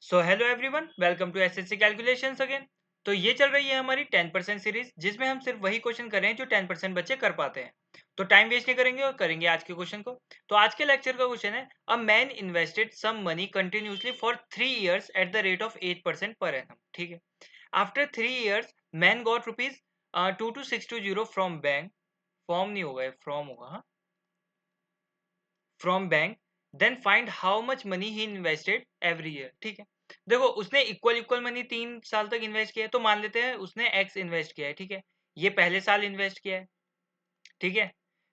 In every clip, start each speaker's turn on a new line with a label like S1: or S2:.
S1: So hello everyone, welcome to SSC calculations again. तो ये चल रही है हमारी 10% सीरीज, जिसमें हम सिर्फ वही क्वेश्चन कर रहे हैं जो 10% बच्चे कर पाते हैं। तो टाइम वेस्ट नहीं करेंगे और करेंगे आज के क्वेश्चन को। तो आज के लेक्चर का क्वेश्चन है, a man invested some money continuously for 3 years at the rate of 8% per annum. ठीक है। After 3 years man got rupees 22620 from bank. Form नहीं होगा, फ्रॉम होगा, from bank. Then find how much money he invested every year. ठीक है। देखो, उसने equal equal money 3 साल तक इन्वेस्ट किया है, तो मान लेते हैं उसने एक्स इन्वेस्ट किया है। ठीक है। ये पहले साल इन्वेस्ट किया है। ठीक है।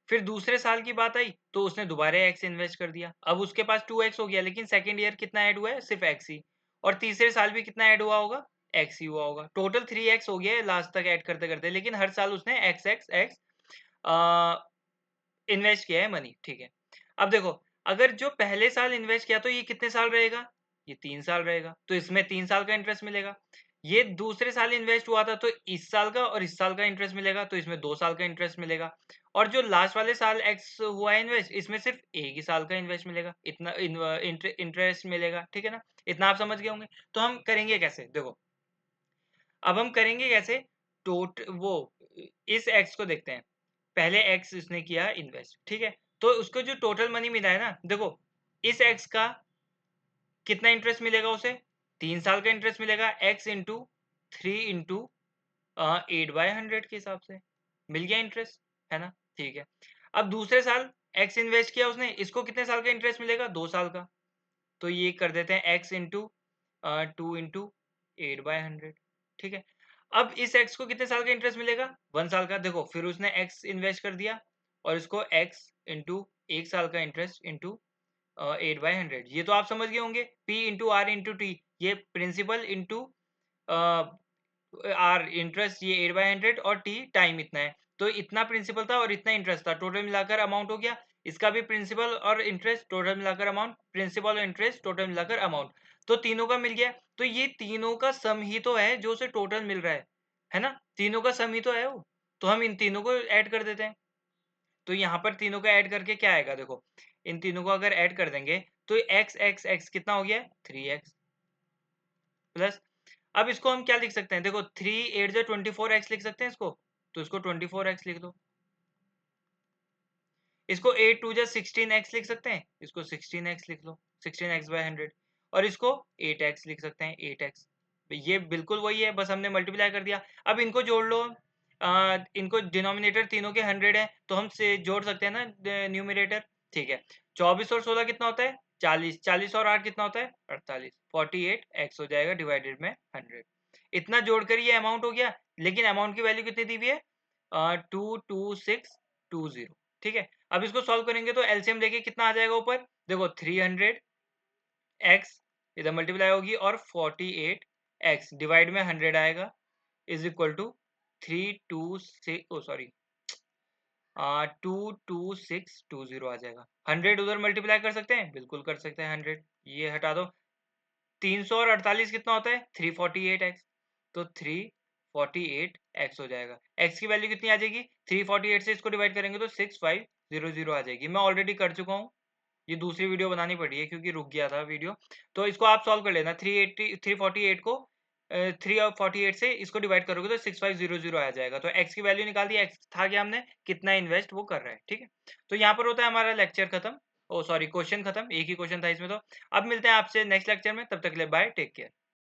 S1: फिर दूसरे साल की बात आई तो उसने दोबारा एक्स इन्वेस्ट कर दिया। अब उसके पास 2x हो गया, लेकिन सेकेंड ईयर कितना ऐड हुआ है? सिर्फ एक्स ही। और तीसरे साल भी कितना ऐड हुआ होगा? एक्स ही हुआ होगा। टोटल 3x हो गया है लास्ट तक ऐड करते करते, लेकिन हर साल उसने एक्स एक्स एक्स इन्वेस्ट किया है मनी। ठीक है। अब देखो, अगर जो पहले साल इन्वेस्ट किया तो ये कितने साल रहेगा? ये 3 साल रहेगा, तो इसमें 3 साल का इंटरेस्ट मिलेगा। ये दूसरे साल इन्वेस्ट हुआ था तो इस साल का और इस साल का इंटरेस्ट मिलेगा, तो इसमें 2 साल का इंटरेस्ट मिलेगा। और जो लास्ट वाले साल एक्स हुआ है इन्वेस्ट, इसमें सिर्फ एक ही साल का इन्वेस्ट मिलेगा, इतना इंटरेस्ट मिलेगा। ठीक है ना? इतना आप समझ गए होंगे। तो हम करेंगे कैसे? देखो, अब हम करेंगे कैसे? टोट वो इस एक्स को देखते हैं। पहले एक्स इसने किया इन्वेस्ट। ठीक है। तो उसको जो टोटल मनी मिला है ना, देखो, इस एक्स का कितना इंटरेस्ट मिलेगा उसे? 3 साल का इंटरेस्ट मिलेगा। एक्स इंटू 3 इंटू 8/100 के हिसाब से मिल गया इंटरेस्ट, है ना? ठीक है। अब दूसरे साल एक्स इन्वेस्ट किया उसने, इसको कितने साल का इंटरेस्ट मिलेगा? 2 साल का। तो ये कर देते हैं एक्स इंटू 2 इंटू 8/100। ठीक है। अब इस एक्स को कितने साल का इंटरेस्ट मिलेगा? 1 साल का। देखो, फिर उसने एक्स इन्वेस्ट कर दिया और इसको एक्स इंटू 1 साल का इंटरेस्ट इंटू 8/100। ये तो आप समझ गए होंगे, P into R into T. ये प्रिंसिपल इंटू आर इंटरेस्ट, ये 8/100, और टी टाइम इतना है। तो इतना प्रिंसिपल था और इतना इंटरेस्ट था, टोटल मिलाकर अमाउंट हो गया। इसका भी प्रिंसिपल और इंटरेस्ट, टोटल मिलाकर अमाउंट, प्रिंसिपल और इंटरेस्ट, टोटल मिलाकर अमाउंट। तो तीनों का मिल गया। तो ये तीनों का सम ही तो है जो उसे टोटल मिल रहा है ना? तीनों का सम ही तो है वो। तो हम इन तीनों को ऐड कर देते हैं। तो यहाँ पर तीनों को ऐड करके क्या आएगा? देखो, इन तीनों को अगर ऐड कर देंगे तो एक्स एक्स एक्स कितना हो गया? 3x plus. अब इसको हम क्या लिख सकते हैं? देखो, 3 8 जो 24x लिख सकते हैं इसको, तो इसको 24x लिख दो। इसको 8 2 जो 16x लिख सकते हैं, इसको 16x लिख लो, 16x/100। और इसको 8x लिख सकते हैं, 8x। ये बिल्कुल वही है, बस हमने मल्टीप्लाई कर दिया। अब इनको जोड़ लो। इनको डिनोमिनेटर तीनों के 100 है, तो हम से जोड़ सकते हैं ना न्यूमिनेटर। ठीक है। 24 और 16 कितना होता है? 40। 40 और 8 कितना होता है? 48। 48x हो जाएगा डिवाइडेड में 100। इतना जोड़कर ये अमाउंट हो गया। लेकिन अमाउंट की वैल्यू कितनी दी हुई है? 22620। ठीक है। अब इसको सॉल्व करेंगे तो एलसीएम लेके कितना आ जाएगा ऊपर? देखो, 300x इधर मल्टीप्लाई होगी और 48x डिवाइड में 100 आएगा, is equal to 326, oh sorry, 22620 आ जाएगा। 100 उधर मल्टीप्लाई कर सकते हैं, बिल्कुल कर सकते हैं। 100 ये हटा दो। 300 और 48 कितना होता है? 348x। तो 348x हो जाएगा। x की वैल्यू कितनी आ जाएगी? 348 से इसको डिवाइड करेंगे तो 6500 आ जाएगी। मैं ऑलरेडी कर चुका हूँ, ये दूसरी वीडियो बनानी पड़ी है क्योंकि रुक गया था वीडियो। तो इसको आप सॉल्व कर लेना। 348 को 348 से इसको डिवाइड करोगे तो 6500 आ जाएगा। तो x की वैल्यू निकाल दी। x था क्या हमने, कितना इन्वेस्ट वो कर रहा है। ठीक है। तो यहाँ पर होता है हमारा लेक्चर खत्म। ओ सॉरी, क्वेश्चन खत्म। एक ही क्वेश्चन था इसमें। तो अब मिलते हैं आपसे नेक्स्ट लेक्चर में, तब तक के लिए बाय, टेक केयर।